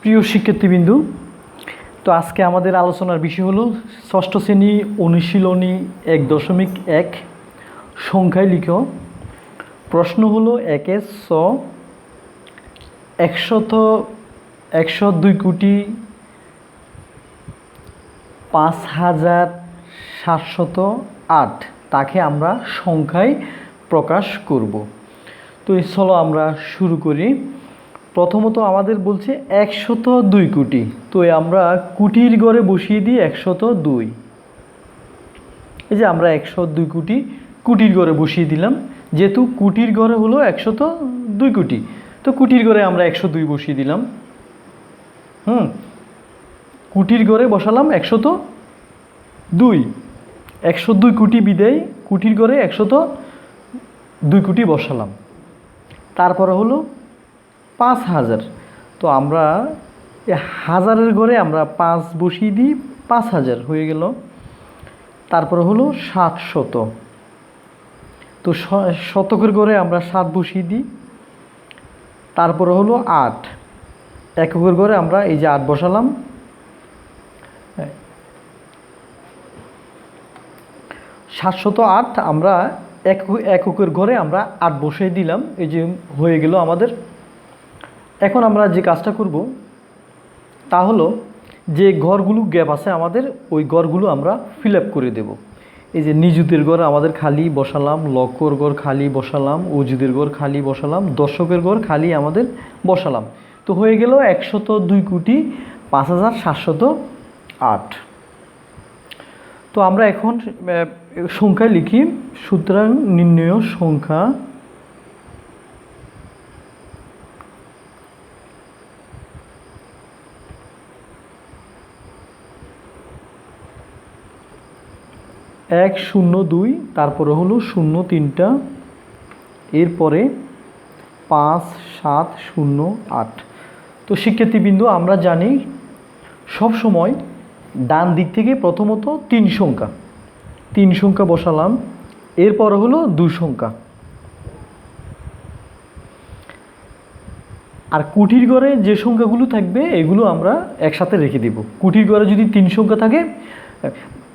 প্রিয় শিক্ষার্থীবৃন্দু, তো আজকে আমাদের আলোচনার বিষয় হলো ষষ্ঠ শ্রেণী অনুশীলনী 1.1 সংখ্যায় লিখো। প্রশ্ন হলো 1 ছ 102 কোটি 5,708 তাকে আমরা সংখ্যায় প্রকাশ করব। তো চলো আমরা শুরু করি। প্রথমত আমাদের বলছে 102 কোটি, তো আমরা কোটির ঘরে বসিয়ে দিই 102। এই যে আমরা 102 কোটি কোটির ঘরে বসিয়ে দিলাম, যেহেতু কোটির ঘরে হলো 102 কোটি, তো কোটির ঘরে আমরা 102 বসিয়ে দিলাম। কোটির ঘরে বসালাম 102, 102 কোটি বিদায় কোটির ঘরে 102 কোটি বসালাম। তারপরে হলো 5,000, তো আমরা হাজারের ঘরে আমরা 5 বসিয়ে দিই, 5,000 হয়ে গেল। তারপরে হলো 700, তো শতকের ঘরে আমরা 7 বসিয়ে দিই। তারপরে হলো 8, এককের ঘরে আমরা এই যে 8 বসালাম। 708 আমরা এককের ঘরে আমরা 8 বসিয়ে দিলাম, এই যে হয়ে গেল আমাদের। এখন আমরা যে কাজটা করব তা হলো যে ঘরগুলো গ্যাপ আছে আমাদের, ওই ঘরগুলো আমরা ফিল আপ করে দেব। এই যে নিযুতের ঘর আমাদের খালি বসালাম, লক্ষ্যর ঘর খালি বসালাম, অযুদের ঘর খালি বসালাম, দশকের ঘর খালি আমাদের বসালাম। তো হয়ে গেল 102 কোটি 5,708। তো আমরা এখন সংখ্যায় লিখি। সুতরাং নির্ণেয় সংখ্যা এক 0-2, তারপরে হলো 0-3টা, এরপরে 5-7-0-8। তো শিক্ষার্থীবৃন্দ, আমরা জানি সব সময় ডান দিক থেকে প্রথমত 3 সংখ্যা বসালাম, এরপরে হলো 2 সংখ্যা। আর কুটির ঘরে যে সংখ্যাগুলো থাকবে এগুলো আমরা একসাথে রেখে দিব। কুটির ঘরে যদি 3 সংখ্যা থাকে,